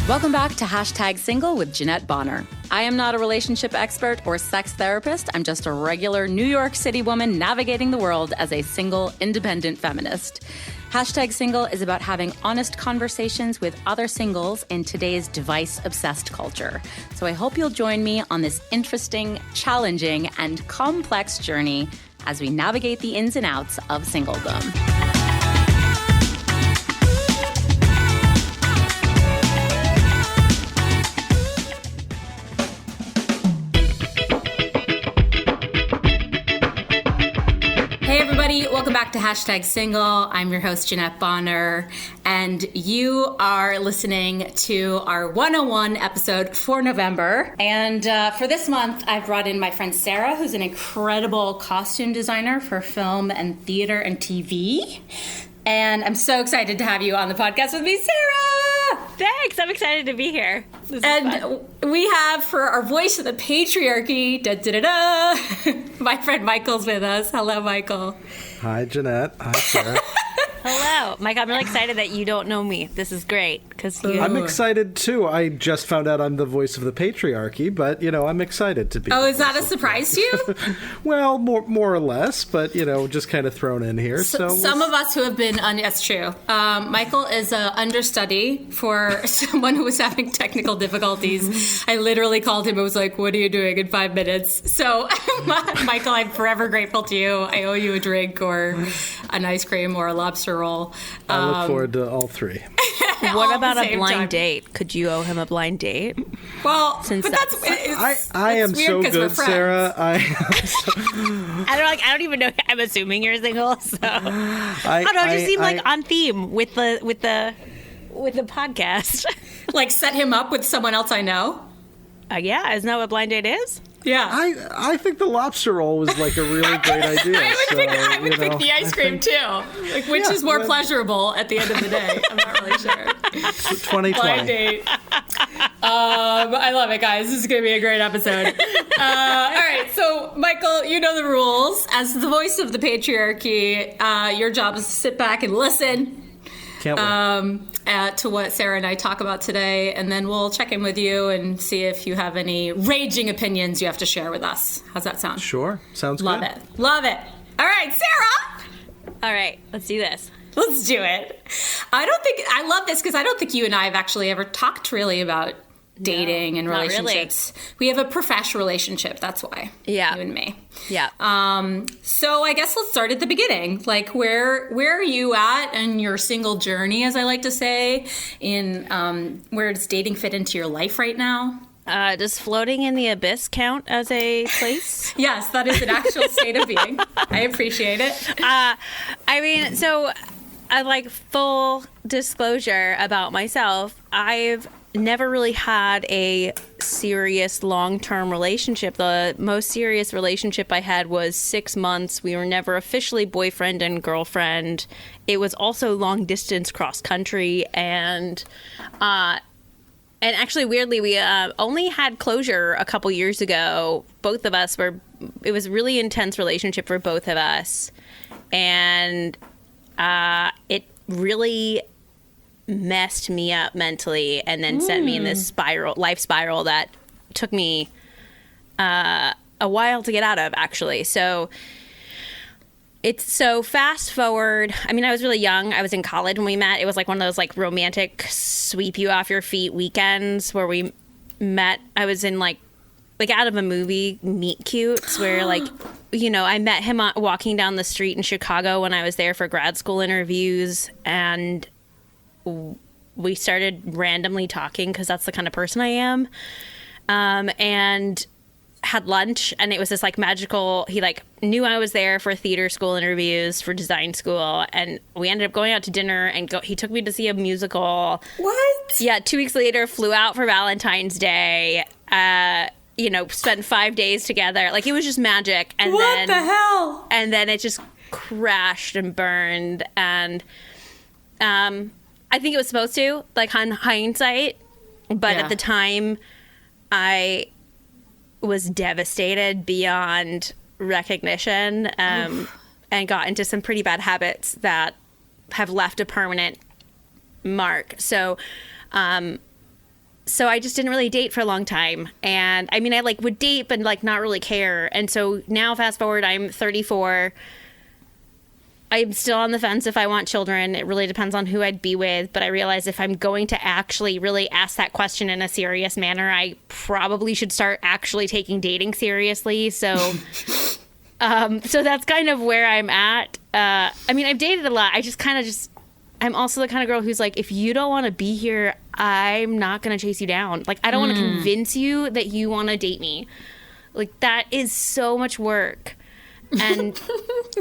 Welcome back to Hashtag Single with Jeanette Bonner. I am not a relationship expert or sex therapist. I'm just a regular New York City woman navigating the world as a single, independent feminist. Hashtag Single is about having honest conversations with other singles in today's device-obsessed culture. So I hope you'll join me on this interesting, challenging, and complex journey as we navigate the ins and outs of singledom. Welcome back to Hashtag Single. I'm your host, Jeanette Bonner, and you are listening to our 101 episode for November. And for this month, I've brought in my friend Sarah, who's an incredible costume designer for film and theater and TV. And I'm so excited to have you on the podcast with me, Sarah! Thanks, I'm excited to be here. This is fun. We have, for our voice of the patriarchy, my friend Michael's with us. Hello, Michael. Hi, Jeanette. Hi, Sarah. Hello. Mike, I'm really excited that you don't know me. This is great. I'm excited, too. I just found out I'm the voice of the patriarchy, but, I'm excited to be. Oh, is that a surprise to you? Well, more or less, but, just kind of thrown in here. So some of us who have been, that's true. Michael is an understudy for someone who was having technical difficulties. I literally called him and was like, what are you doing in 5 minutes? So, Michael, I'm forever grateful to you. I owe you a drink or an ice cream or a lobster roll. I look forward to all three. What about a blind date? Could you owe him a blind date? Well, since I am so good, Sarah. I don't even know. I'm assuming you're single, so I don't know. It just seemed like on theme with the podcast. Like set him up with someone else I know. Yeah, isn't that what blind date is? Yeah, I think the lobster roll was like a really great idea. I would pick the ice cream too. Like, which is more pleasurable at the end of the day? I'm not really sure. 2020. Blind date. I love it, guys. This is going to be a great episode. All right, so Michael, you know the rules. As the voice of the patriarchy, your job is to sit back and listen. Can't wait. To what Sarah and I talk about today, and then we'll check in with you and see if you have any raging opinions you have to share with us. How's that sound? Sure. Sounds good. Love it. All right, Sarah! All right, let's do this. Let's do it. I love this because I don't think you and I have actually ever talked really about dating and relationships. Not really. We have a professional relationship, that's why. Yeah. You and me. Yeah. So I guess let's start at the beginning. Like, where are you at in your single journey, as I like to say, in where does dating fit into your life right now? Does floating in the abyss count as a place? Yes, that is an actual state of being. I appreciate it. So like full disclosure about myself, I've never really had a serious long-term relationship. The most serious relationship I had was 6 months. We were never officially boyfriend and girlfriend. It was also long distance cross country, and actually weirdly we only had closure a couple years ago. Both of us it was a really intense relationship for both of us, and it really messed me up mentally and then sent me in this life spiral that took me a while to get out of, actually. So fast forward. I mean, I was really young. I was in college when we met. It was like one of those like romantic sweep you off your feet weekends where we met. I was in like out of a movie, Meet Cutes, where I met him walking down the street in Chicago when I was there for grad school interviews, and we started randomly talking because that's the kind of person I am, and had lunch, and it was this like magical, he like knew I was there for theater school interviews for design school, and we ended up going out to dinner, and he took me to see a musical. What? Yeah, 2 weeks later flew out for Valentine's Day, spent 5 days together. Like, it was just magic. And what the hell? And then it just crashed and burned, and I think it was supposed to, like, on hindsight, but at the time, I was devastated beyond recognition, and got into some pretty bad habits that have left a permanent mark. So I just didn't really date for a long time. And I mean, I like would date, but like not really care. And so now fast forward, I'm 34. I'm still on the fence if I want children. It really depends on who I'd be with. But I realize if I'm going to actually really ask that question in a serious manner, I probably should start actually taking dating seriously. So, so that's kind of where I'm at. I mean, I've dated a lot. I'm also the kind of girl who's like, if you don't want to be here, I'm not going to chase you down. Like, I don't want to convince you that you want to date me. Like, that is so much work. And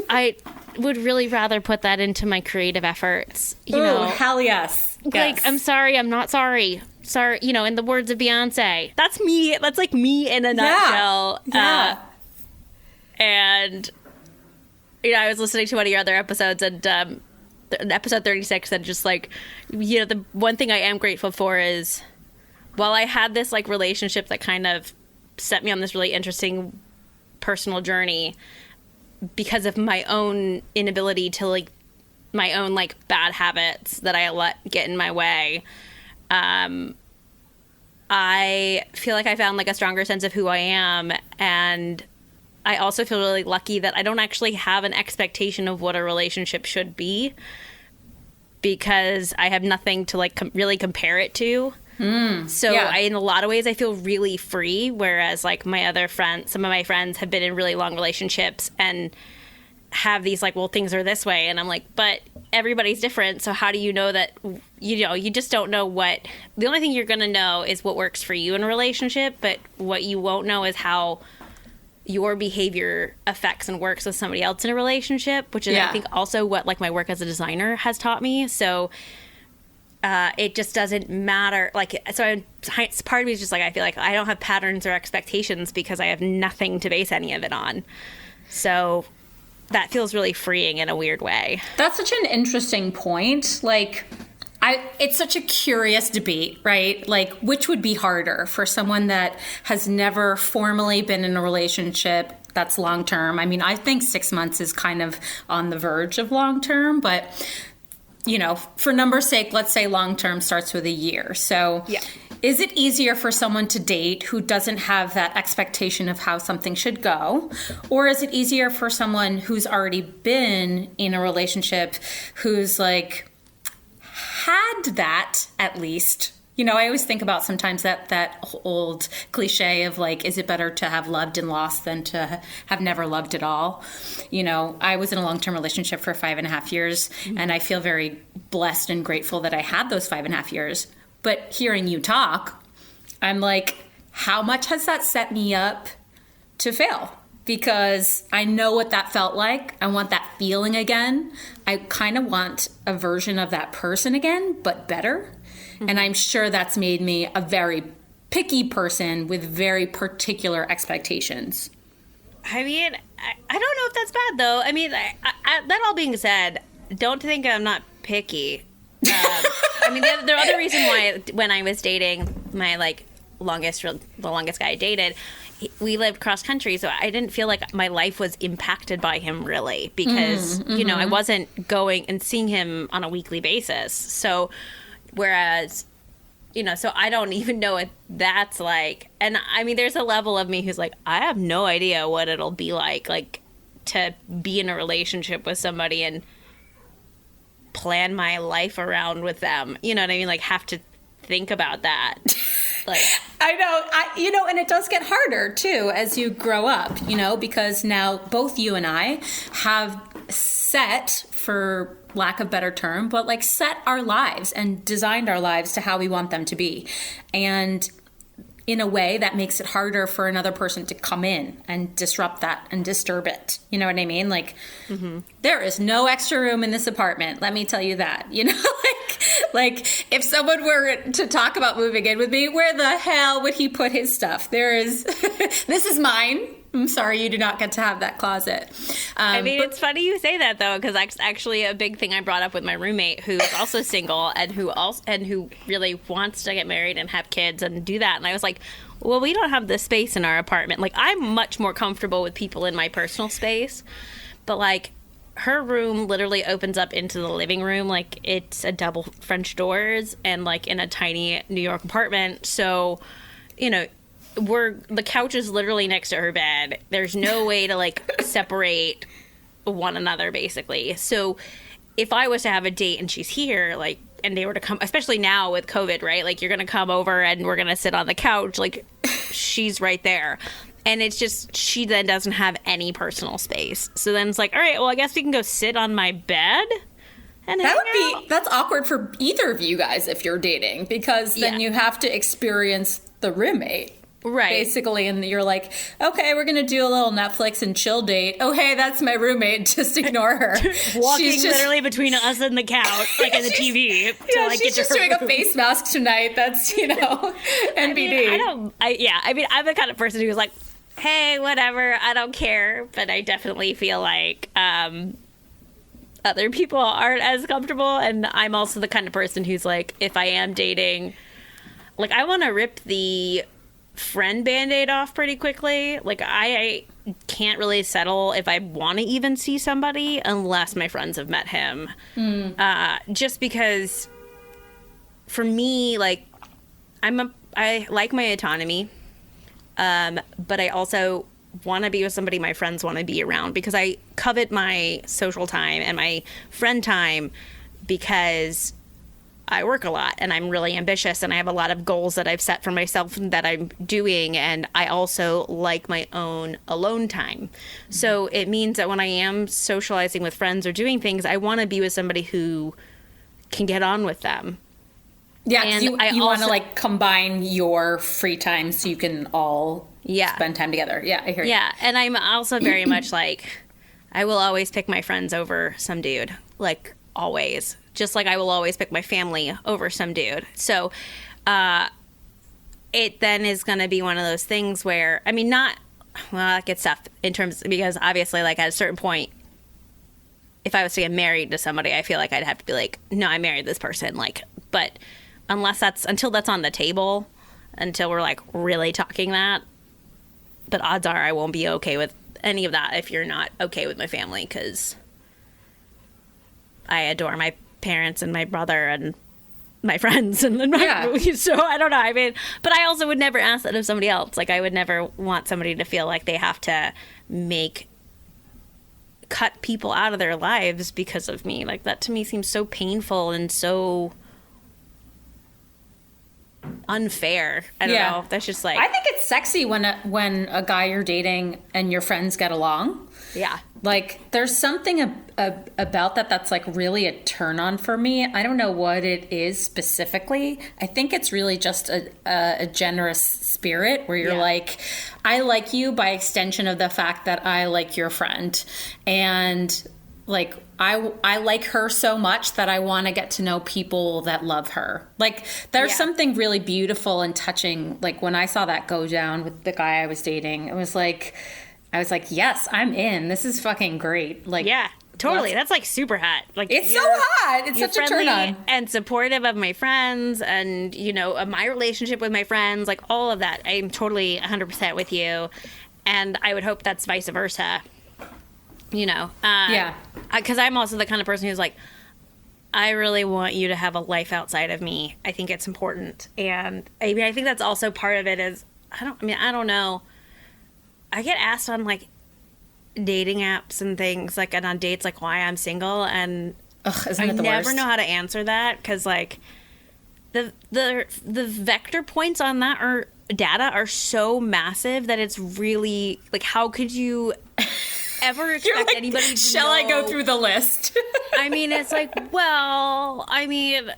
I would really rather put that into my creative efforts. You know, hell yes. Like, I'm sorry, I'm not sorry. Sorry, you know, in the words of Beyonce. That's me. That's like me in a nutshell. Yeah. And, you know, I was listening to one of your other episodes, and episode 36, and just like, you know, the one thing I am grateful for is, while I had this like relationship that kind of set me on this really interesting personal journey because of my own inability to like my own like bad habits that I let get in my way, I feel like I found like a stronger sense of who I am. And I also feel really lucky that I don't actually have an expectation of what a relationship should be, because I have nothing to like really compare it to. So in a lot of ways, I feel really free. Whereas like my other friends, some of my friends have been in really long relationships and have these like, well, things are this way. And I'm like, but everybody's different. So how do you know that, you know, you just don't know what, the only thing you're going to know is what works for you in a relationship. But what you won't know is how your behavior affects and works with somebody else in a relationship, which is I think also what like my work as a designer has taught me. So it just doesn't matter. Like, so part of me is just like, I feel like I don't have patterns or expectations because I have nothing to base any of it on. So that feels really freeing in a weird way. That's such an interesting point. Like, it's such a curious debate, right? Like, which would be harder for someone that has never formally been in a relationship that's long-term? I mean, I think 6 months is kind of on the verge of long-term, but, you know, for number's sake, let's say long-term starts with a year. So is it easier for someone to date who doesn't have that expectation of how something should go? Or is it easier for someone who's already been in a relationship who's like, had that at least? You know, I always think about sometimes that old cliche of like, is it better to have loved and lost than to have never loved at all? You know, I was in a long-term relationship for 5.5 years, and I feel very blessed and grateful that I had those 5.5 years. But hearing you talk, I'm like, how much has that set me up to fail? Because I know what that felt like. I want that feeling again. I kind of want a version of that person again, but better. Mm-hmm. And I'm sure that's made me a very picky person with very particular expectations. I mean, I don't know if that's bad, though. I mean, that all being said, don't think I'm not picky. I mean, the other reason why when I was dating my, like, the longest guy I dated, we lived cross country, so I didn't feel like my life was impacted by him really, because you know, I wasn't going and seeing him on a weekly basis. So whereas, you know, so I don't even know what that's like. And I mean, there's a level of me who's like, I have no idea what it'll be like to be in a relationship with somebody and plan my life around with them. You know what I mean? Like, have to think about that. Like, I know, and it does get harder too as you grow up, you know, because now both you and I have set, for lack of better term, but like set our lives and designed our lives to how we want them to be. And in a way that makes it harder for another person to come in and disrupt that and disturb it. You know what I mean? Like, there is no extra room in this apartment. Let me tell you that, you know, like if someone were to talk about moving in with me, where the hell would he put his stuff? There is, this is mine. I'm sorry you do not get to have that closet. I mean, it's funny you say that though, because that's actually a big thing I brought up with my roommate, who's also single and who really wants to get married and have kids and do that. And I was like, well, we don't have the space in our apartment. Like, I'm much more comfortable with people in my personal space, but like, her room literally opens up into the living room. Like, it's a double French doors and like in a tiny New York apartment. So, you know, the couch is literally next to her bed. There's no way to like separate one another, basically. So if I was to have a date and she's here, like, and they were to come, especially now with COVID, right? Like, you're going to come over and we're going to sit on the couch. Like, she's right there. And it's just, she then doesn't have any personal space. So then it's like, all right, well, I guess we can go sit on my bed. And that's awkward for either of you guys if you're dating, because then you have to experience the roommate. Right. Basically, and you're like, okay, we're going to do a little Netflix and chill date. Oh, hey, that's my roommate. Just ignore her. Walking literally between us and the couch, like in the TV. She's just doing a face mask tonight. That's, NBD. I mean, I'm the kind of person who's like, hey, whatever, I don't care. But I definitely feel like other people aren't as comfortable. And I'm also the kind of person who's like, if I am dating, like, I want to rip the friend Band-Aid off pretty quickly. Like, I can't really settle if I want to even see somebody unless my friends have met him. Just because for me, like, I like my autonomy, but I also want to be with somebody my friends want to be around, because I covet my social time and my friend time, because I work a lot and I'm really ambitious and I have a lot of goals that I've set for myself that I'm doing. And I also like my own alone time. So it means that when I am socializing with friends or doing things, I want to be with somebody who can get on with them. Yeah, and you want to like combine your free time so you can all spend time together. Yeah, I hear you. Yeah, and I'm also very much like, I will always pick my friends over some dude, like always. Just like I will always pick my family over some dude. So it then is going to be one of those things where, I mean, that gets tough in terms, because obviously, like, at a certain point, if I was to get married to somebody, I feel like I'd have to be like, no, I married this person. Like, but until that's on the table, until we're like really talking that, but odds are I won't be okay with any of that if you're not okay with my family, because I adore my parents and my brother and my friends and so I don't know. I mean, but I also would never ask that of somebody else. Like, I would never want somebody to feel like they have to cut people out of their lives because of me. Like, that to me seems so painful and so unfair. I don't know. That's just like, I think it's sexy when a guy you're dating and your friends get along. Yeah. Like, there's something about that that's like really a turn on for me. I don't know what it is specifically. I think it's really just a generous spirit where you're like, I like you by extension of the fact that I like your friend. And like, I like her so much that I want to get to know people that love her. Like, there's something really beautiful and touching. Like, when I saw that go down with the guy I was dating, I was like, yes, I'm in. This is fucking great. Like, yeah, totally. That's like super hot. Like, it's so hot. It's such a turn on. And supportive of my friends and, my relationship with my friends, like all of that. I'm totally 100% with you. And I would hope that's vice versa. Because I'm also the kind of person who's like, I really want you to have a life outside of me. I think it's important. And I mean, I think that's also part of it is, I don't know. I get asked on like dating apps and things, like, and on dates, like, why I'm single, and I never know how to answer that, because like the vector points on that data are so massive that it's really like, how could you ever expect anybody to shall know? I go through the list? I mean, it's like, well, I mean,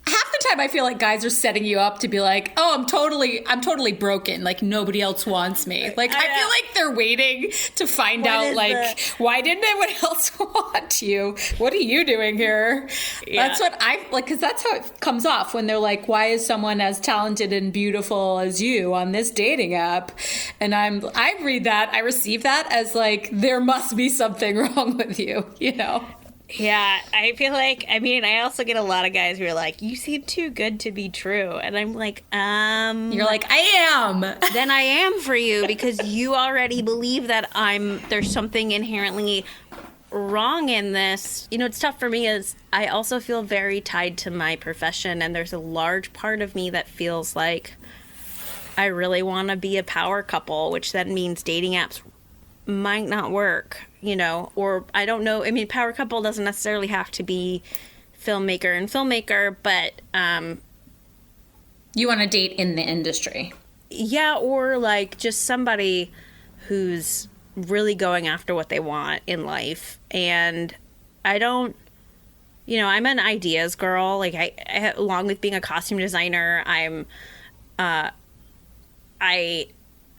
half the time I feel like guys are setting you up to be like, oh, I'm totally broken. Like nobody else wants me. Like I feel like they're waiting to find out like, why didn't anyone else want you? What are you doing here? Yeah. That's what I like, because that's how it comes off when they're like, why is someone as talented and beautiful as you on this dating app? And I read that, I receive that as like, there must be something wrong with you, you know? Yeah, I feel like, I mean, I also get a lot of guys who are like, you seem too good to be true. And I'm like, You're like, I am. Then I am for you, because you already believe that there's something inherently wrong in this. You know, it's tough for me is I also feel very tied to my profession. And there's a large part of me that feels like I really want to be a power couple, which then means dating apps might not work, you know, or I don't know. I mean, power couple doesn't necessarily have to be filmmaker and filmmaker, but you want to date in the industry. Yeah, or like just somebody who's really going after what they want in life. And I don't, you know, I'm an ideas girl. Like I along with being a costume designer, I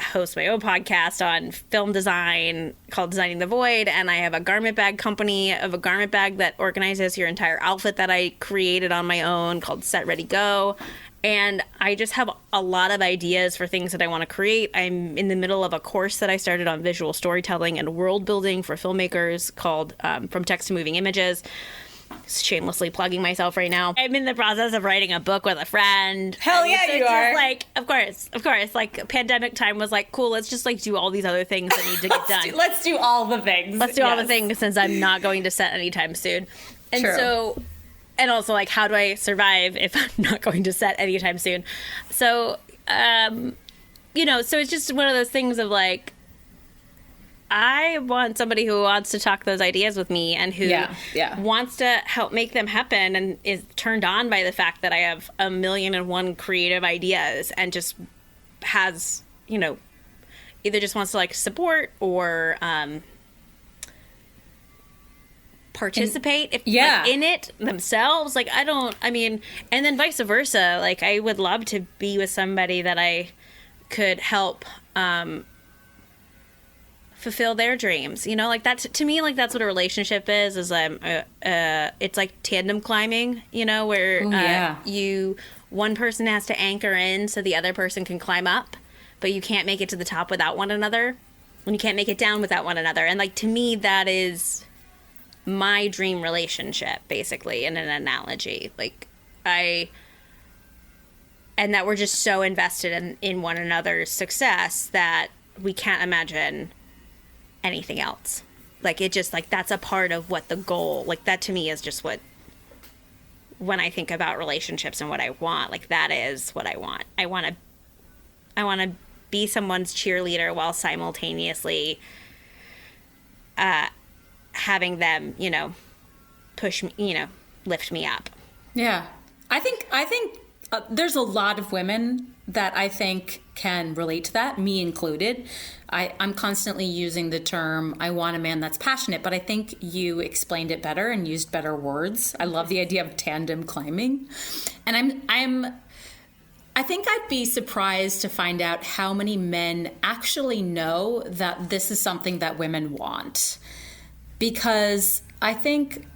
host my own podcast on film design called Designing the Void, and I have a garment bag company of a garment bag that organizes your entire outfit that I created on my own called Set Ready Go. And I just have a lot of ideas for things that I want to create. I'm in the middle of a course that I started on visual storytelling and world building for filmmakers called From Text to Moving Images. Shamelessly plugging myself right now. I'm in the process of writing a book with a friend. Hell yeah, so you are. Like, of course. Like, pandemic time was like, cool, let's just like do all these other things that need to get done. Let's do all the things. Let's do all the things, since I'm not going to set anytime soon. And True. so, and also like, how do I survive if I'm not going to set anytime soon? So, you know, so it's just one of those things of like, I want somebody who wants to talk those ideas with me and who wants to help make them happen and is turned on by the fact that I have 1,000,001 creative ideas and just has, you know, either just wants to like support or participate like, in it themselves. Like, and then vice versa. Like, I would love to be with somebody that I could help fulfill their dreams, you know, like that's to me, like that's what a relationship is it's like tandem climbing, you know, where one person has to anchor in so the other person can climb up, but you can't make it to the top without one another, and you can't make it down without one another. And like, to me, that is my dream relationship, basically, in an analogy. Like, and that we're just so invested in one another's success that we can't imagine anything else. Like, it just, like, that's a part of what the goal, like, that to me is just what, when I think about relationships and what I want, like, that is what I want. I want to be someone's cheerleader while simultaneously having them, you know, push me, you know, lift me up. Yeah. I think there's a lot of women that I think can relate to that, me included. I'm constantly using the term, I want a man that's passionate, but I think you explained it better and used better words. I love the idea of tandem climbing. And I think I'd be surprised to find out how many men actually know that this is something that women want. Because I think,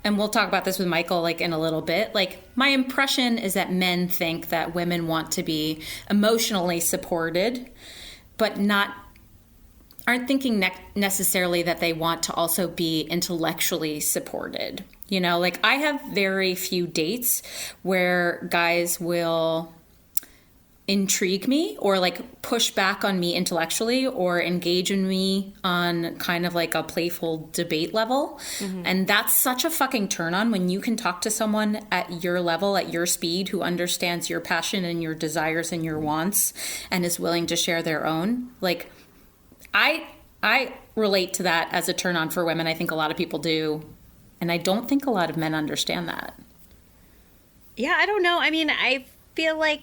and we'll talk about this with Michael like in a little bit, like my impression is that men think that women want to be emotionally supported, but aren't thinking necessarily that they want to also be intellectually supported. You know, like I have very few dates where guys will intrigue me or like push back on me intellectually or engage in me on kind of like a playful debate level. Mm-hmm. And that's such a fucking turn on when you can talk to someone at your level, at your speed, who understands your passion and your desires and your wants and is willing to share their own. Like I relate to that as a turn on for women. I think a lot of people do. And I don't think a lot of men understand that. Yeah, I don't know. I mean, I feel like,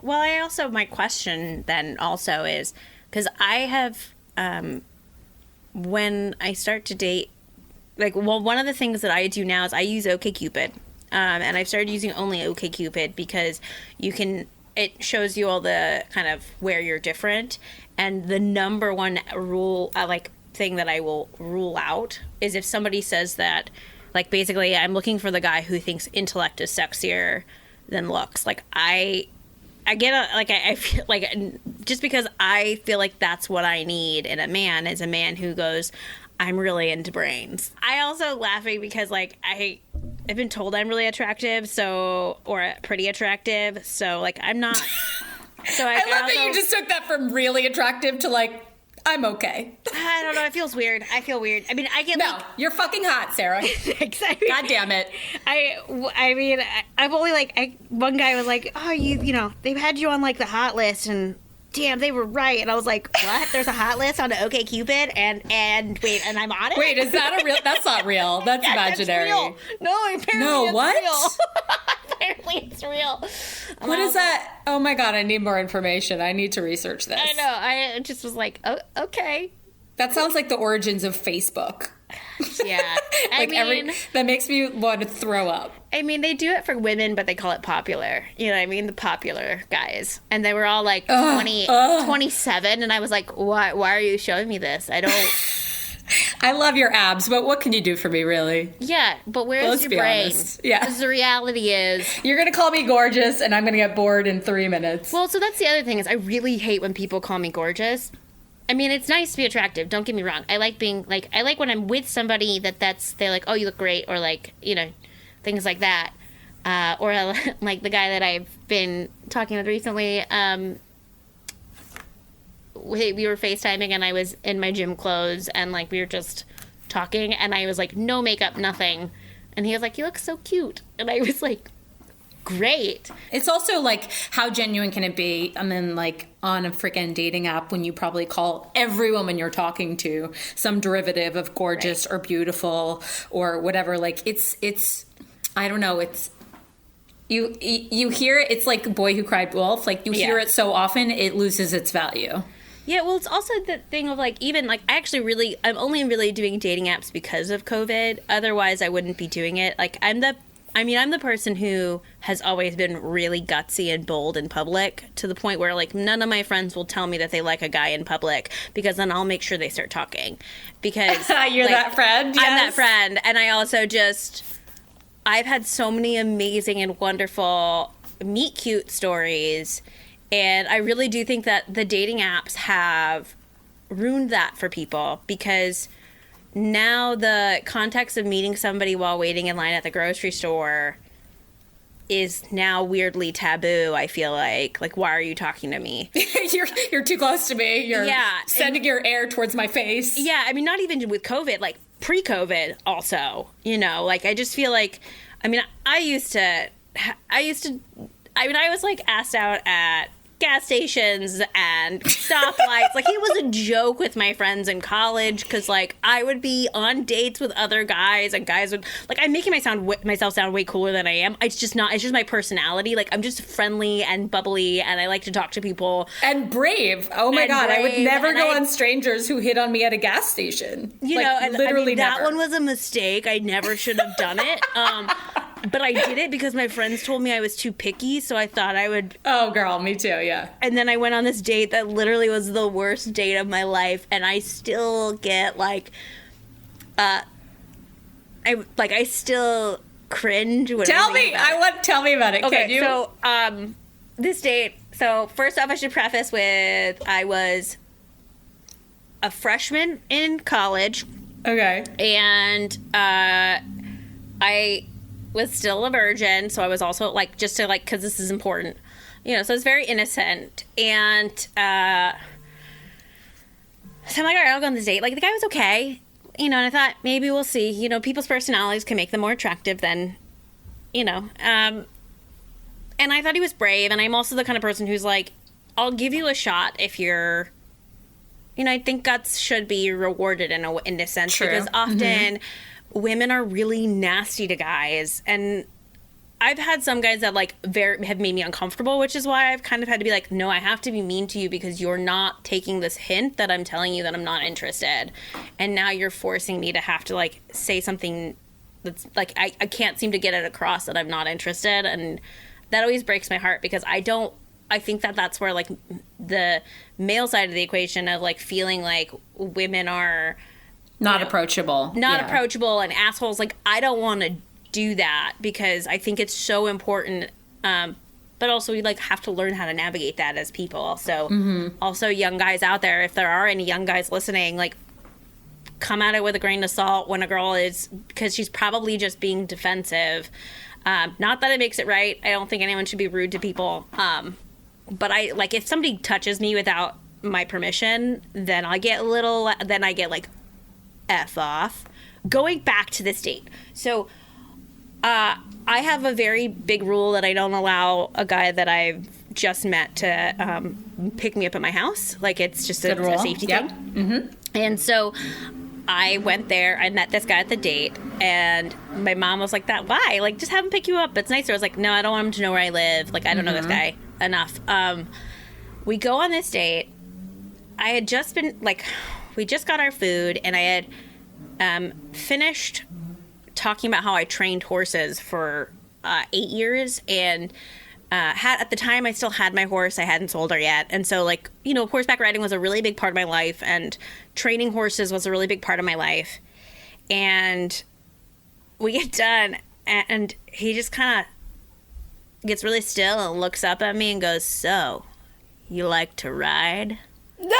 well, I also, my question then also is, because I have, when I start to date, like, well, one of the things that I do now is I use OkCupid. and I've started using only OkCupid because it shows you all the kind of where you're different. And the number one rule, thing that I will rule out is if somebody says that, like, basically, I'm looking for the guy who thinks intellect is sexier than looks. Like, I feel like, just because I feel like that's what I need in a man is a man who goes, I'm really into brains. I also laughing because, like, I've been told I'm really attractive, or pretty attractive, so, like, I'm not. So I love that you just took that from really attractive to, like, I'm okay. I don't know. It feels weird. I feel weird. I mean, I get you're fucking hot, Sarah. Exactly. God damn it. I mean, I've only one guy was like, oh, you know, they've had you on like the hot list, and damn, they were right. And I was like, what? There's a hot list on OkCupid, and wait, and I'm on it. Wait, is that a real? That's not real. That's imaginary. That's real. No, apparently it's what? real. Apparently it's real. What is that? Oh my God, I need more information. I need to research this. I know. I just was like, oh, okay. That sounds like the origins of Facebook. Yeah. That makes me want to throw up. I mean, they do it for women, but they call it popular. You know what I mean? The popular guys. And they were all like 27. And I was like, why are you showing me this? I don't. I love your abs, but what can you do for me, really? Yeah, but where's your brain? Honest. Yeah. Because the reality is... You're going to call me gorgeous, and I'm going to get bored in 3 minutes. Well, so that's the other thing, is I really hate when people call me gorgeous. I mean, it's nice to be attractive, don't get me wrong. I like being, like, I like when I'm with somebody they're like, oh, you look great, or like, you know, things like that. Or like the guy that I've been talking with recently, we were FaceTiming and I was in my gym clothes and like we were just talking and I was like, no makeup, nothing. And he was like, you look so cute. And I was like, great. It's also like, how genuine can it be? I mean, like on a freaking dating app when you probably call every woman you're talking to some derivative of gorgeous or beautiful or whatever. Like it's, I don't know. It's, you hear it. It's like Boy Who Cried Wolf. Like you hear it so often, it loses its value. Yeah, well, it's also the thing of, like, even, like, I'm only really doing dating apps because of COVID. Otherwise, I wouldn't be doing it. Like, I'm the person who has always been really gutsy and bold in public to the point where, like, none of my friends will tell me that they like a guy in public because then I'll make sure they start talking. Because you're that friend? Yes. I'm that friend. And I also I've had so many amazing and wonderful meet cute stories. And I really do think that the dating apps have ruined that for people because now the context of meeting somebody while waiting in line at the grocery store is now weirdly taboo, I feel like. Like, why are you talking to me? You're too close to me. You're sending your air towards my face. Yeah, I mean, not even with COVID, like pre-COVID also, you know, like I just feel like, I mean, I was like asked out at gas stations and stoplights. Like, it was a joke with my friends in college because, like, I would be on dates with other guys and guys would, like, I'm making myself sound way cooler than I am. It's just my personality. Like, I'm just friendly and bubbly and I like to talk to people. And brave. Oh my God. I would never go on strangers who hit on me at a gas station. You know, and literally that one was a mistake. I never should have done it. But I did it because my friends told me I was too picky, so I thought I would... Oh, girl, me too, yeah. And then I went on this date that literally was the worst date of my life, and I still get, like... I still cringe when Tell me about it. Okay, so, this date... So, first off, I should preface with I was a freshman in college. Okay. And I was still a virgin, so I was also, like, just to, like, because this is important, you know, so it's very innocent, and, so I'm like, all right, I'll go on this date. Like, the guy was okay, you know, and I thought, maybe we'll see, you know, people's personalities can make them more attractive than, you know, and I thought he was brave, and I'm also the kind of person who's like, I'll give you a shot if you're, you know, I think guts should be rewarded in a sense, True. Because often women are really nasty to guys, and I've had some guys that like have made me uncomfortable, which is why I've kind of had to be like, no, I have to be mean to you because you're not taking this hint that I'm telling you that I'm not interested, and now you're forcing me to have to like say something that's like, I can't seem to get it across that I'm not interested. And that always breaks my heart because I think that that's where like the male side of the equation of like feeling like women are not approachable, approachable and assholes. Like, I don't want to do that because I think it's so important. But also we like have to learn how to navigate that as people. So also young guys out there, if there are any young guys listening, like come at it with a grain of salt when a girl is, because she's probably just being defensive. Not that it makes it right. I don't think anyone should be rude to people. But I like if somebody touches me without my permission, then I get like F off. Going back to this date. So I have a very big rule that I don't allow a guy that I've just met to pick me up at my house. Like it's just a safety thing. Mm-hmm. And so I went there. I met this guy at the date, and my mom was like, "That why? Like, just have him pick you up. It's nicer." I was like, "No, I don't want him to know where I live. Like, I don't know this guy enough." We go on this date. I had just been like, we just got our food, and I had finished talking about how I trained horses for 8 years, and at the time I still had my horse. I hadn't sold her yet. And so like, you know, horseback riding was a really big part of my life, and training horses was a really big part of my life. And we get done, and he just kind of gets really still and looks up at me and goes, "So, you like to ride?" No!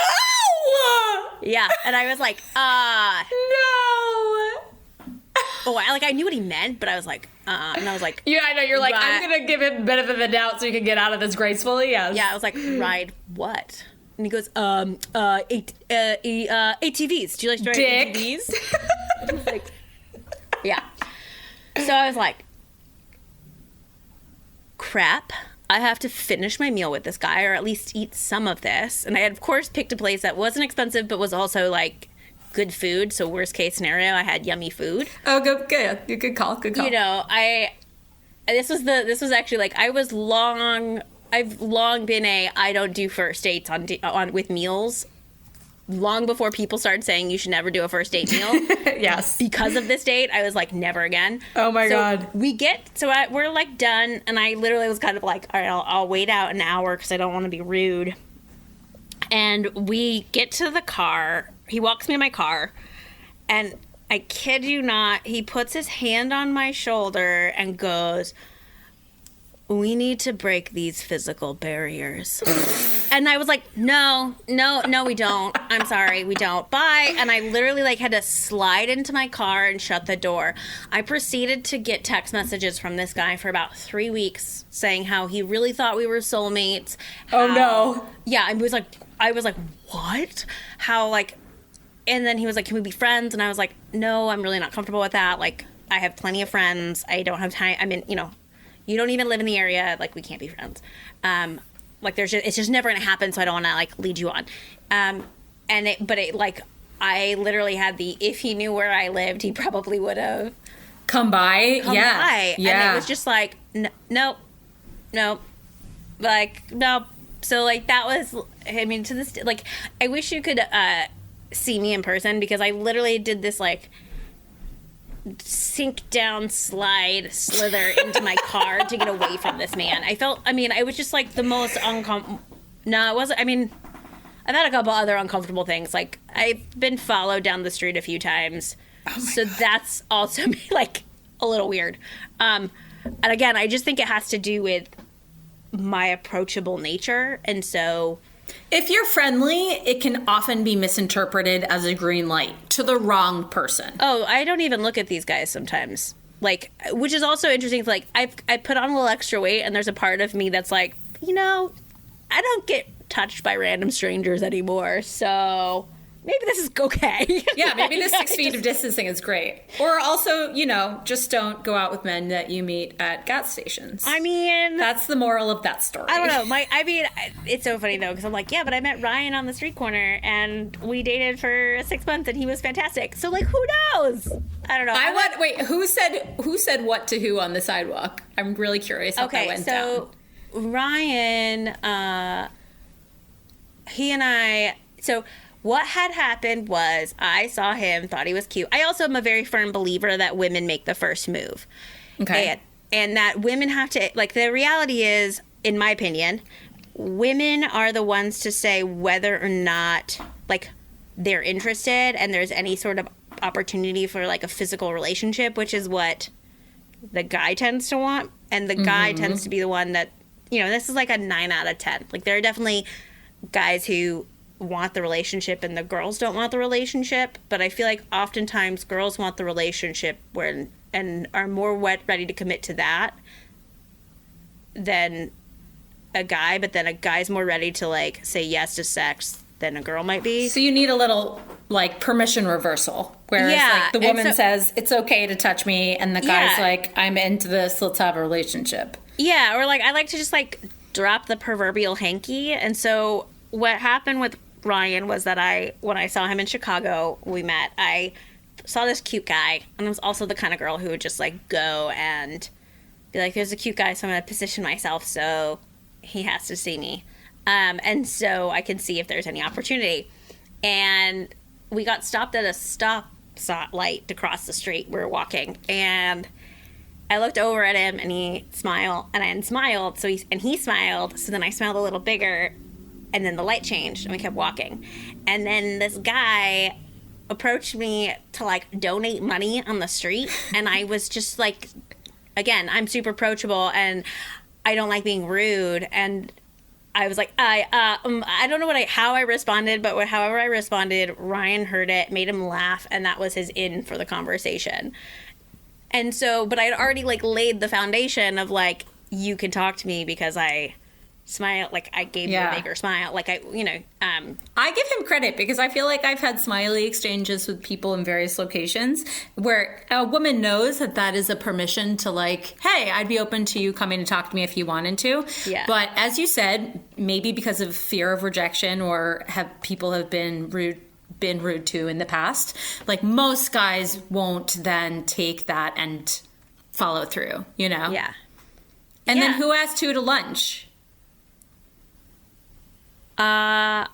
Yeah. And I was like, No! Oh, I knew what he meant, but I was like, and I was like, Yeah, I know. You're like, Right. I'm going to give him benefit of the doubt so you can get out of this gracefully. Yes. yeah, I was like, ride what? And he goes, ATVs. Do you like to ride Dick. ATVs? I was like, yeah. So I was like, crap. I have to finish my meal with this guy, or at least eat some of this. And I had, of course, picked a place that wasn't expensive, but was also like good food. So worst case scenario, I had yummy food. Oh, good. Good call. Good call. You know, this was actually like, I've long been I don't do first dates on with meals. Long before people started saying you should never do a first date meal. Yes. Because of this date, I was like, never again. Oh my God. We're like done, and I literally was kind of like, all right, I'll wait out an hour because I don't want to be rude. And we get to the car. He walks me to my car, and I kid you not, he puts his hand on my shoulder and goes, "We need to break these physical barriers." And I was like, no, we don't. I'm sorry, we don't. Bye. And I literally like had to slide into my car and shut the door. I proceeded to get text messages from this guy for about 3 weeks saying how he really thought we were soulmates. Oh, no. Yeah, I was like, what? How like, and then he was like, "Can we be friends?" And I was like, no, I'm really not comfortable with that. Like, I have plenty of friends. I don't have time. I mean, you know, you don't even live in the area. Like, we can't be friends. Like, it's just never going to happen, so I don't want to, like, lead you on. I literally had if he knew where I lived, he probably would have Come by. by. Yeah. And it was just like, nope. Like, nope. So, like, that was, I mean, to this, like, I wish you could see me in person, because I literally did this, like, sink down, slide, slither into my car to get away from this man. I was just like the most no, it wasn't. I mean, I've had a couple other uncomfortable things. Like, I've been followed down the street a few times. So that's also like a little weird. And again, I just think it has to do with my approachable nature. And so If you're friendly, it can often be misinterpreted as a green light to the wrong person. Oh, I don't even look at these guys sometimes. Like, which is also interesting. Like, I put on a little extra weight, and there's a part of me that's like, you know, I don't get touched by random strangers anymore, so maybe this is okay. Yeah, maybe the 6 feet of distancing is great. Or also, you know, just don't go out with men that you meet at gas stations. I mean, That's the moral of that story. I don't know. It's so funny, though, because I'm like, yeah, but I met Ryan on the street corner, and we dated for 6 months, and he was fantastic. So, like, who knows? I don't know. Wait, who said what to who on the sidewalk? I'm really curious how that went down. So Ryan, he and I, so what had happened was I saw him, thought he was cute. I also am a very firm believer that women make the first move. Okay. And that women have to, like, the reality is, in my opinion, women are the ones to say whether or not, like, they're interested and there's any sort of opportunity for, like, a physical relationship, which is what the guy tends to want. And the guy tends to be the one that, you know, this is like a 9 out of 10. Like, there are definitely guys who want the relationship and the girls don't want the relationship, but I feel like oftentimes girls want the relationship and are more ready to commit to that than a guy, but then a guy's more ready to, like, say yes to sex than a girl might be. So you need a little, like, permission reversal, whereas like the woman says it's okay to touch me and the guy's like, I'm into this, let's have a relationship. Yeah, or like I like to just like drop the proverbial hanky. And so what happened with Ryan was that when I saw him in Chicago, we met, I saw this cute guy, and I was also the kind of girl who would just like go and be like, there's a cute guy, so I'm going to position myself so he has to see me. And so I can see if there's any opportunity. And we got stopped at a stop light to cross the street. We were walking, and I looked over at him, and he smiled, and I smiled, and he smiled, so then I smiled a little bigger, and then the light changed, and we kept walking. And then this guy approached me to, like, donate money on the street, and I was just, like, again, I'm super approachable, and I don't like being rude, and I was like, I don't know how I responded, but however I responded, Ryan heard it, made him laugh, and that was his in for the conversation. And so, but I had already, like, laid the foundation of, like, you can talk to me because I smile, like, I gave you a bigger smile, like, I give him credit because I feel like I've had smiley exchanges with people in various locations where a woman knows that is a permission to, like, hey, I'd be open to you coming to talk to me if you wanted to. Yeah. But as you said, maybe because of fear of rejection or people have been rude to in the past, like, most guys won't then take that and follow through, you know? Yeah. And then who asked who to lunch? I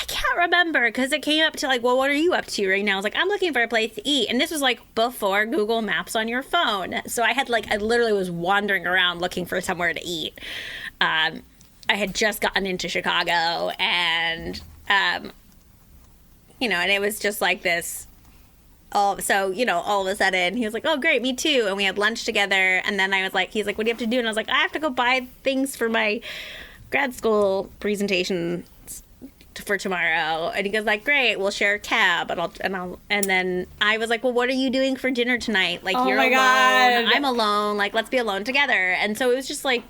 can't remember because it came up to like, well, what are you up to right now? I was like, I'm looking for a place to eat. And this was like before Google Maps on your phone. So I literally was wandering around looking for somewhere to eat. I had just gotten into Chicago and, and it was just like this. All of a sudden he was like, oh, great, me too. And we had lunch together. And then I was like, he's like, what do you have to do? And I was like, I have to go buy things for my grad school presentation for tomorrow. And he goes like, great, we'll share a cab. And then I was like, well, what are you doing for dinner tonight? Like, you're alone. God. I'm alone. Like, let's be alone together. And so it was just like,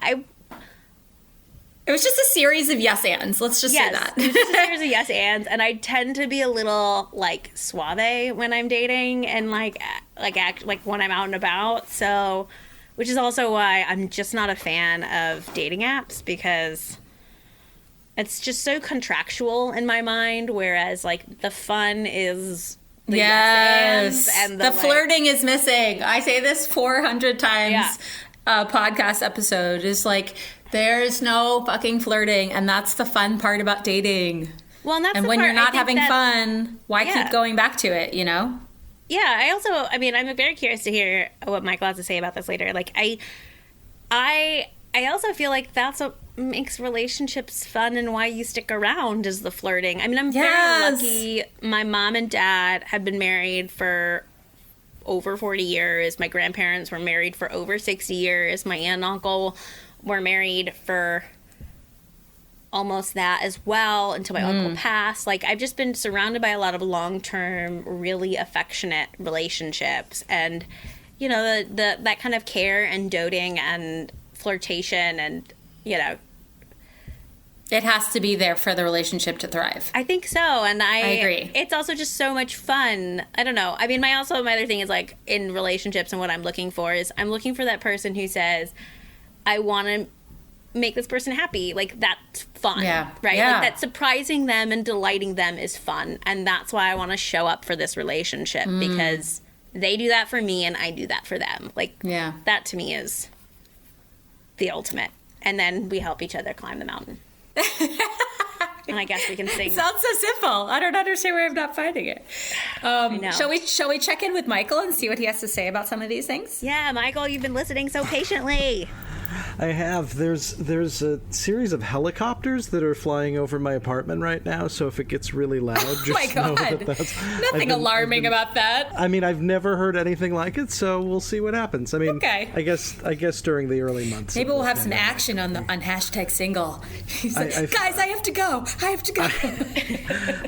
it was just a series of yes ands. Let's just say that. It was just a series of yes ands. And I tend to be a little like suave when I'm dating and act like when I'm out and about. So, which is also why I'm just not a fan of dating apps because it's just so contractual in my mind. Whereas like the fun is the yes ands and the flirting is missing. I say this 400 times. Yeah. Podcast episode is like, there's no fucking flirting, and that's the fun part about dating. Well, and that's and when you're not having fun, why keep going back to it, you know? Yeah, I'm very curious to hear what Michael has to say about this later. Like, I also feel like that's what makes relationships fun and why you stick around is the flirting. I mean, I'm very lucky. My mom and dad have been married for over 40 years. My grandparents were married for over 60 years. My aunt and uncle were married for almost that as well until my uncle passed. Like, I've just been surrounded by a lot of long-term, really affectionate relationships. And, that kind of care and doting and flirtation and, it has to be there for the relationship to thrive. I think so. And I agree. It's also just so much fun. I don't know. I mean, my other thing is like in relationships and what I'm looking for is I'm looking for that person who says, I want to make this person happy. Like, that's fun. Yeah. Right? Yeah. Like, that surprising them and delighting them is fun. And that's why I want to show up for this relationship because they do that for me and I do that for them. Like, that to me is the ultimate. And then we help each other climb the mountain. And I guess we can sing. Sounds so simple. I don't understand why I'm not finding it. know. Shall we check in with Michael and see what he has to say about some of these things? Yeah, Michael, you've been listening so patiently. I have. There's a series of helicopters that are flying over my apartment right now, so if it gets really loud, just Oh my know God. that that's... Nothing alarming about that. I mean, I've never heard anything like it, so we'll see what happens. I mean, Okay. I guess during the early months. Maybe we'll have some action on hashtag single. He's like, guys, I have to go.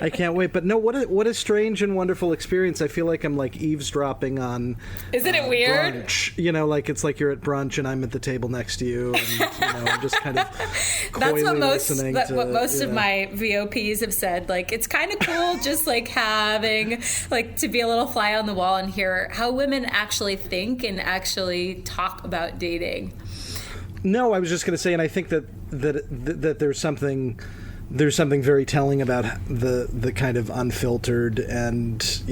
I can't wait. But no, what a strange and wonderful experience. I feel like I'm like eavesdropping on. Isn't it weird? Brunch. You know, like it's like you're at brunch and I'm at the table next to you, and I'm just kind of That's what most what of my VOPs have said. Like, it's kind of cool just like having like to be a little fly on the wall and hear how women actually think and actually talk about dating. No, I was just going to say, and I think that there's something very telling about the kind of unfiltered and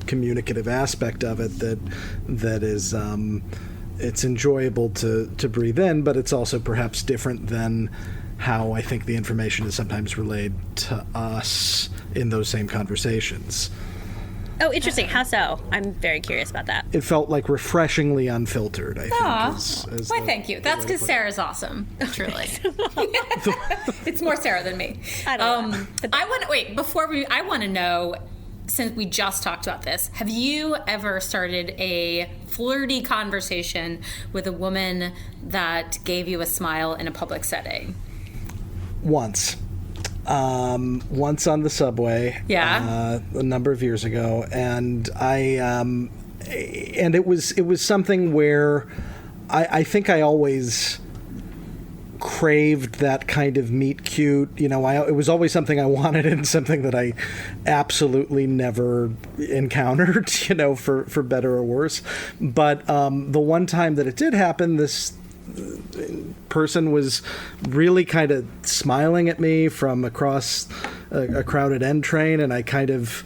communicative aspect of it that is it's enjoyable to breathe in, but it's also perhaps different than how I think the information is sometimes relayed to us in those same conversations. Oh, interesting. How so? I'm very curious about that. It felt like refreshingly unfiltered, I think. Why, thank you. That's because Sarah's awesome. Truly. It's more Sarah than me. I don't know. I want to know, since we just talked about this, have you ever started a flirty conversation with a woman that gave you a smile in a public setting? Once on the subway, a number of years ago, and and it was something where I think I always craved that kind of meet cute. It was always something I wanted and something that I absolutely never encountered. For better or worse. But the one time that it did happen, this person was really kind of smiling at me from across a crowded end train, and I kind of,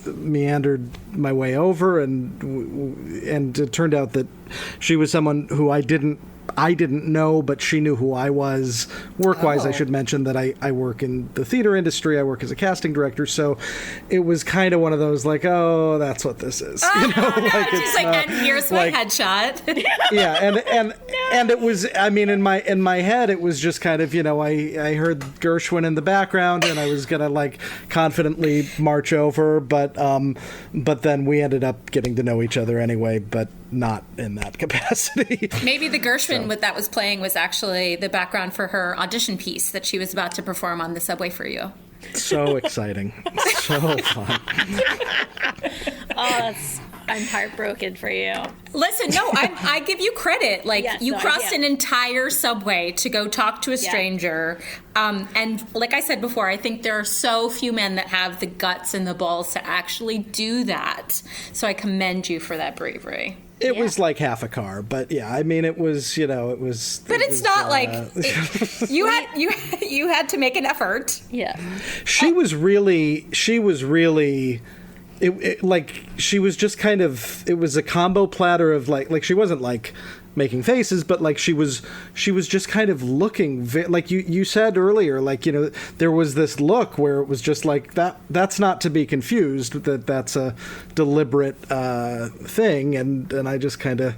meandered my way over, and it turned out that she was someone who I didn't know, but she knew who I was. Work-wise, I should mention that I work in the theater industry. I work as a casting director, so it was kind of one of those like, oh, that's what this is. And here's my headshot. Yeah, and it was. I mean, in my head, it was just kind of I heard Gershwin in the background, and I was gonna like confidently march over, but then we ended up getting to know each other anyway, but not in that capacity. Maybe the Gershwin that was playing was actually the background for her audition piece that she was about to perform on the subway for you. So exciting. So fun. I'm heartbroken for you. Listen, no, I give you credit. Like, you crossed an entire subway to go talk to a stranger. And like I said before, I think there are so few men that have the guts and the balls to actually do that. So I commend you for that bravery. It was like half a car, but yeah, I mean, it was, it was. But it's not you had to make an effort. Yeah. She was really. She was just kind of. It was a combo platter of like she wasn't like making faces, but like she was just kind of looking like you said earlier, like there was this look where it was just like that's not to be confused, that's a deliberate thing, and I just kind of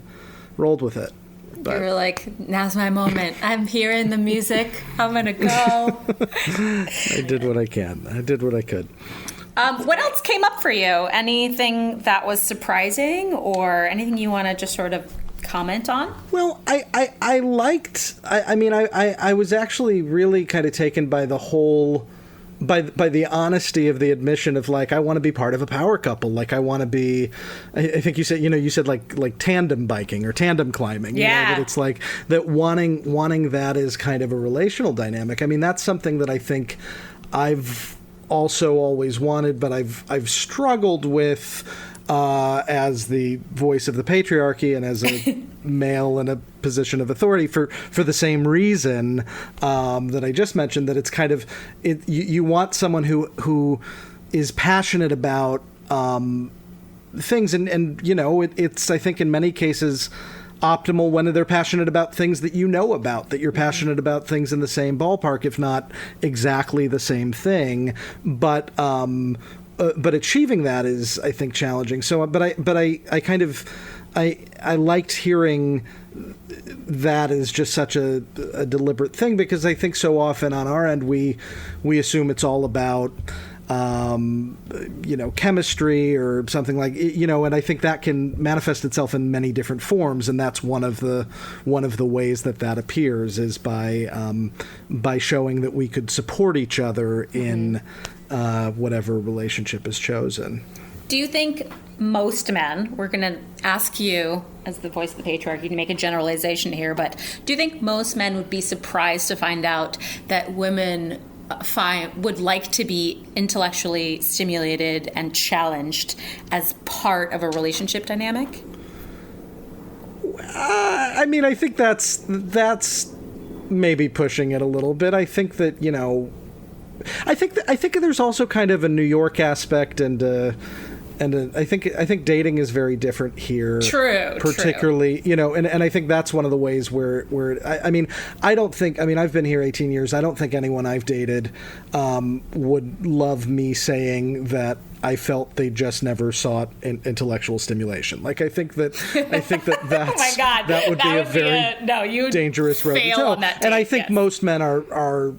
rolled with it. But you were like, now's my moment. I'm hearing the music. I'm gonna go. I did what I can. I did what I could. What else came up for you? Anything that was surprising, or anything you want to just sort of comment on? Well, I liked. I was actually really kind of taken by the whole. By the honesty of the admission of like, I want to be part of a power couple. Like, I want to be. I think you said like tandem biking or tandem climbing. Yeah. That it's like that wanting that is kind of a relational dynamic. I mean, that's something that I think I've also always wanted, but I've struggled with as the voice of the patriarchy and as a male in a position of authority for the same reason that I just mentioned, that it's kind of you want someone who is passionate about things, and it's I think in many cases optimal when they're passionate about things that you know about, that you're passionate about things in the same ballpark, if not exactly the same thing. But achieving that is, I think, challenging. So, but I liked hearing that is just such a deliberate thing, because I think so often on our end we assume it's all about chemistry or something like, and I think that can manifest itself in many different forms, and that's one of the ways that appears is by showing that we could support each other in whatever relationship is chosen. Do you think most men, we're going to ask you as the voice of the patriarchy to make a generalization here, but do you think most men would be surprised to find out that women would like to be intellectually stimulated and challenged as part of a relationship dynamic? I think that's maybe pushing it a little bit. I think that, I think there's also kind of a New York aspect and I think dating is very different here. True. Particularly, and I think that's one of the ways where I don't think, I've been here 18 years. I don't think anyone I've dated would love me saying that I felt they just never sought intellectual stimulation. Like, I think that that's oh my God, that would be a very dangerous road to toe. And I think most men are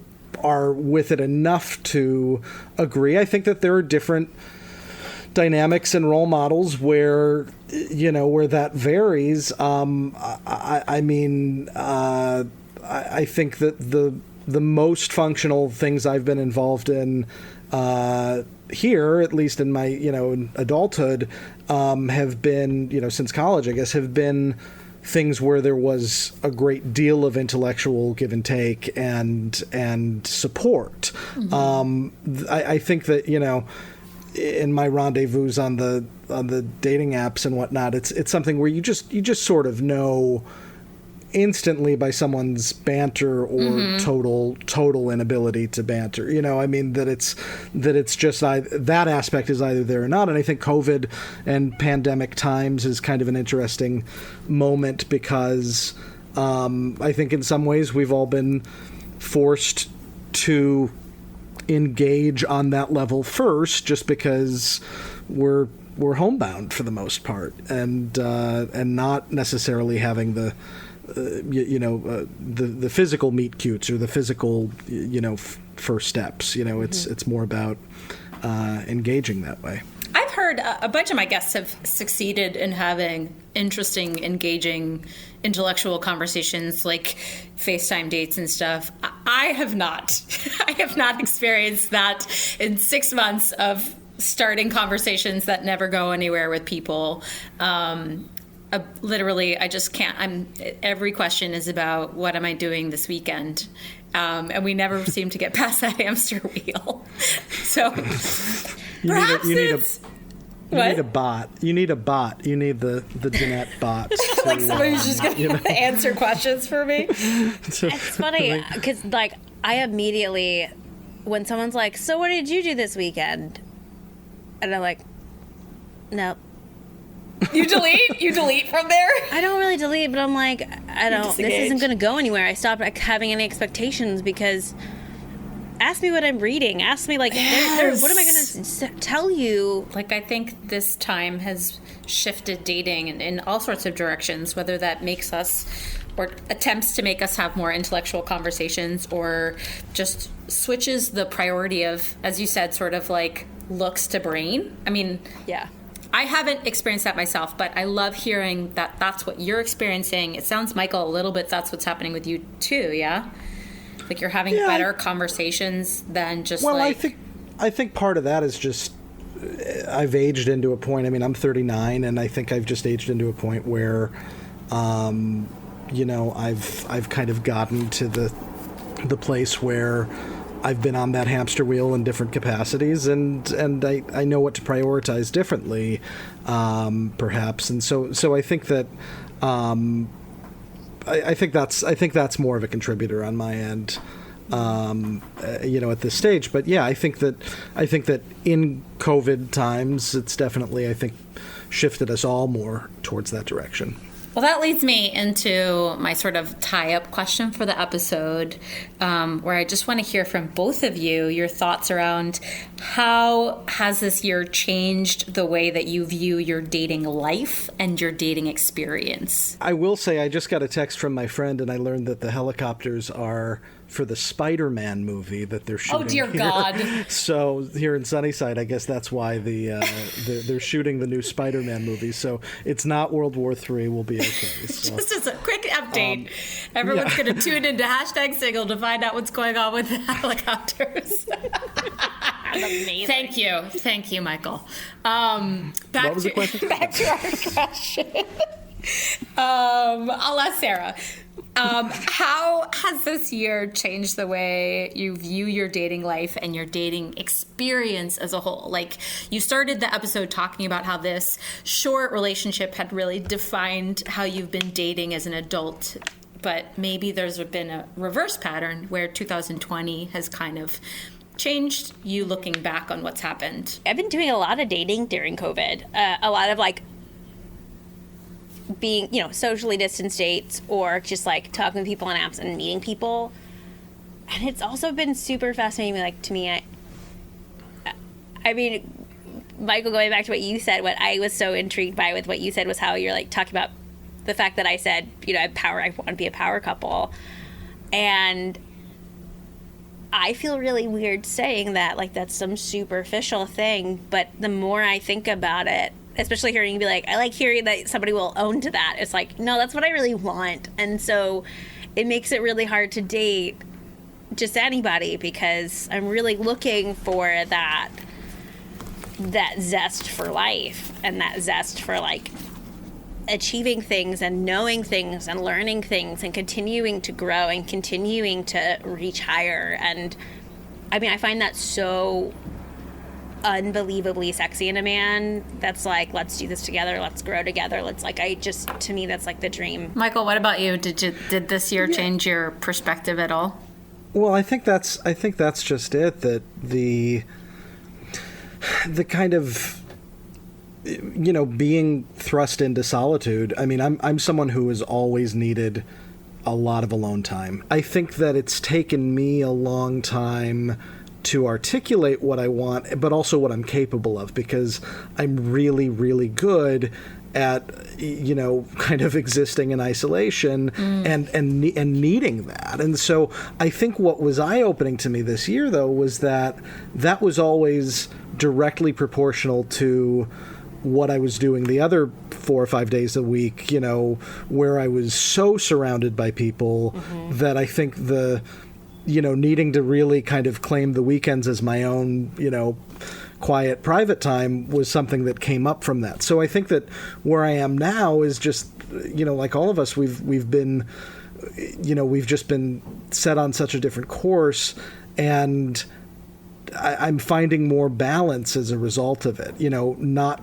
with it enough to agree. I think that there are different dynamics and role models where that varies. I think that the most functional things I've been involved in here, at least in my in adulthood, have been since college, I guess, have been things where there was a great deal of intellectual give and take and support. Mm-hmm. I think that in my rendezvous on the dating apps and whatnot, it's something where you just sort of know instantly by someone's banter or mm-hmm. total inability to banter. That it's just that aspect is either there or not. And I think COVID and pandemic times is kind of an interesting moment because I think in some ways we've all been forced to engage on that level first, just because we're homebound for the most part, and not necessarily having the physical meet cutes or the physical first steps. It's more about engaging that way. I've heard a bunch of my guests have succeeded in having interesting, engaging, intellectual conversations like FaceTime dates and stuff. I have not. I have not experienced that in 6 months of starting conversations that never go anywhere with people. Literally, I just can't. Every question is about what am I doing this weekend? And we never seem to get past that hamster wheel. So perhaps you need a bot. You need a bot. You need the Jeanette bot. Like somebody who's just going to answer questions for me. It's funny because I immediately, when someone's like, "So what did you do this weekend?" and I'm like, "Nope." You delete from there? I don't really delete, but I'm like, this isn't going to go anywhere. I stopped having any expectations because ask me what I'm reading. Ask me, what am I going to tell you? I think this time has shifted dating in all sorts of directions, whether that makes us or attempts to make us have more intellectual conversations or just switches the priority of, as you said, sort of looks to brain. Yeah. I haven't experienced that myself, but I love hearing that that's what you're experiencing. It sounds, Michael, a little bit that's what's happening with you too, yeah? You're having better conversations than just I think part of that is just I've aged into a point. I'm 39, and I think I've just aged into a point where, I've kind of gotten to the place where I've been on that hamster wheel in different capacities, and I know what to prioritize differently, perhaps. And so I think that I think that's more of a contributor on my end, at this stage. But yeah, I think that in COVID times, it's definitely, I think, shifted us all more towards that direction. Well, that leads me into my sort of tie-up question for the episode, where I just want to hear from both of you your thoughts around how has this year changed the way that you view your dating life and your dating experience? I will say I just got a text from my friend, and I learned that the helicopters are for the Spider-Man movie that they're shooting. Oh, dear here. God. So here in Sunnyside, I guess that's why they're shooting the new Spider-Man movie. So it's not World War III. We'll be okay. So, Just as a quick update, everyone's going to tune into #Single to find out what's going on with the helicopters. Amazing. Thank you, Michael. What was the question? Back to our question. I'll ask Sarah. How has this year changed the way you view your dating life and your dating experience as a whole? Like, you started the episode talking about how this short relationship had really defined how you've been dating as an adult, but maybe there's been a reverse pattern where 2020 has kind of changed you looking back on what's happened. I've been doing a lot of dating during COVID. A lot of like being, socially distanced dates, or just like talking to people on apps and meeting people. And it's also been super fascinating, like, to me. I mean, Michael, going back to what you said, what I was so intrigued by with what you said was how you're like talking about the fact that I said, I want to be a power couple. And I feel really weird saying that, like that's some superficial thing. But the more I think about it, especially hearing you be like, I like hearing that somebody will own to that. It's like, no, that's what I really want. And so it makes it really hard to date just anybody, because I'm really looking for that zest for life and that zest for like achieving things and knowing things and learning things and continuing to grow and continuing to reach higher. And I mean, I find that so unbelievably sexy in a man that's like, let's do this together, let's grow together, to me that's like the dream. Michael, what about you? Did this year change your perspective at all? Well, I think that's just it, that the kind of being thrust into solitude. I mean, I'm someone who has always needed a lot of alone time. I think that it's taken me a long time to articulate what I want, but also what I'm capable of, because I'm really, really good at, kind of existing in isolation and needing that. And so I think what was eye-opening to me this year, though, was that was always directly proportional to what I was doing the other 4 or 5 days a week, where I was so surrounded by people that I think needing to really kind of claim the weekends as my own, quiet private time was something that came up from that. So I think that where I am now is just, like all of us, we've been, we've just been set on such a different course, and I'm finding more balance as a result of it, not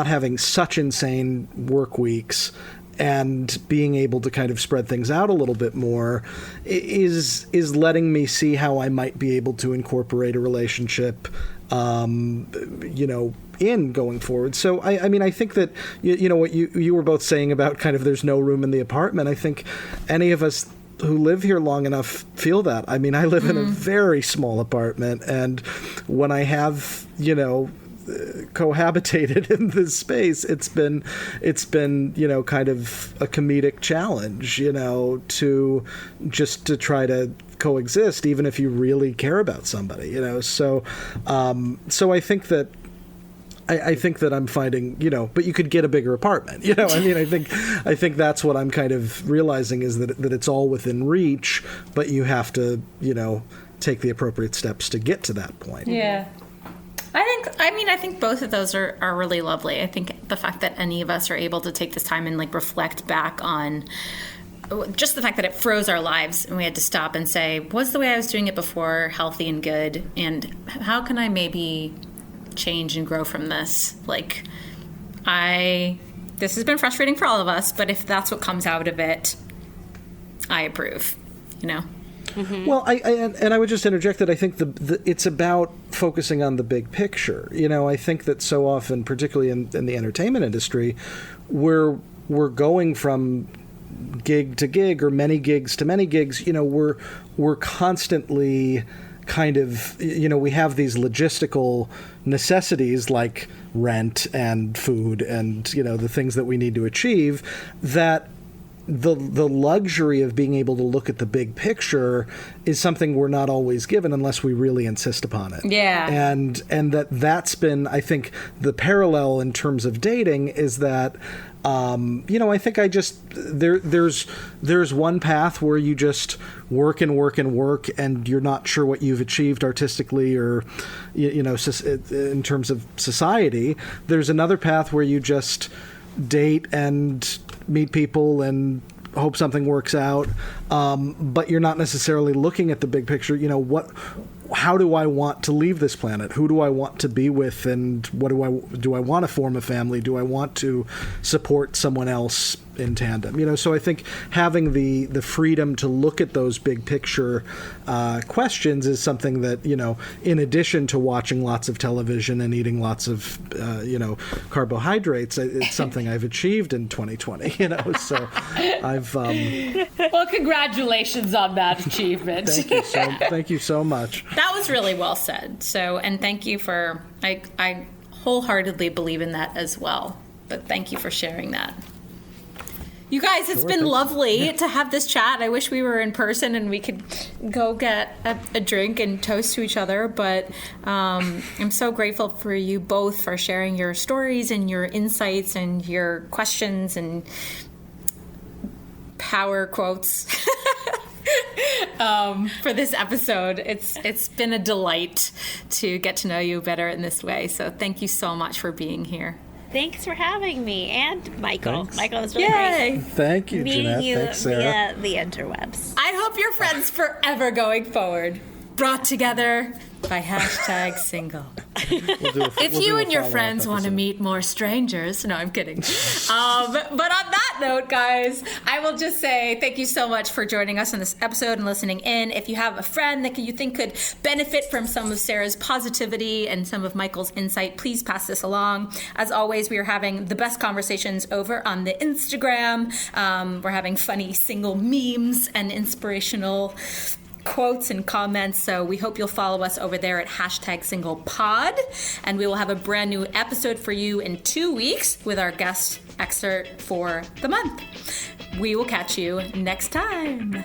having such insane work weeks and being able to kind of spread things out a little bit more is letting me see how I might be able to incorporate a relationship, in going forward. So, I mean, I think that, what you were both saying about kind of there's no room in the apartment, I think any of us who live here long enough feel that. I mean, I live in a very small apartment, and when I have, cohabitated in this space, it's been kind of a comedic challenge, to try to coexist, even if you really care about somebody, so I think that I think that I'm finding, but you could get a bigger apartment, I mean, I think that's what I'm kind of realizing, is that it's all within reach, but you have to, take the appropriate steps to get to that point. Yeah. I think both of those are really lovely. I think the fact that any of us are able to take this time and like reflect back on just the fact that it froze our lives, and we had to stop and say, was the way I was doing it before healthy and good? And how can I maybe change and grow from this? Like, this has been frustrating for all of us, but if that's what comes out of it, I approve, Mm-hmm. Well, I would just interject that I think it's about focusing on the big picture. I think that so often, particularly in the entertainment industry, we're we're going from gig to gig or many gigs to many gigs, we're constantly kind of, we have these logistical necessities like rent and food and, the things that we need to achieve, that the luxury of being able to look at the big picture is something we're not always given unless we really insist upon it. Yeah. And that's been, I think, the parallel in terms of dating is that, I think there's one path where you just work and work and work and you're not sure what you've achieved artistically or, in terms of society. There's another path where you just date and meet people and hope something works out, but you're not necessarily looking at the big picture. How do I want to leave this planet? Who do I want to be with? And what do I want to form a family? Do I want to support someone else in tandem? So I think having the freedom to look at those big picture questions is something that, in addition to watching lots of television and eating lots of, carbohydrates, it's something I've achieved in 2020, So I've... Well, congratulations on that achievement. Thank you so much. That was really well said. And thank you for, I wholeheartedly believe in that as well. But thank you for sharing that. You guys, it's been lovely to have this chat. I wish we were in person and we could go get a drink and toast to each other. But I'm so grateful for you both for sharing your stories and your insights and your questions and power quotes. For this episode. It's been a delight to get to know you better in this way. So thank you so much for being here. Thanks for having me, and Michael. Thanks. Michael, was really great. Thank you, Meeting Jeanette. you Thanks, Sarah. via the interwebs. I hope you're friends forever going forward. Brought together by #single. If you and your friends want to meet more strangers, no, I'm kidding. But on that note, guys, I will just say thank you so much for joining us on this episode and listening in. If you have a friend that you think could benefit from some of Sarah's positivity and some of Michael's insight, please pass this along. As always, we are having the best conversations over on the Instagram. We're having funny single memes and inspirational quotes and comments, so we hope you'll follow us over there at #singlepod, and we will have a brand new episode for you in 2 weeks with our guest excerpt for the month. We will catch you next time.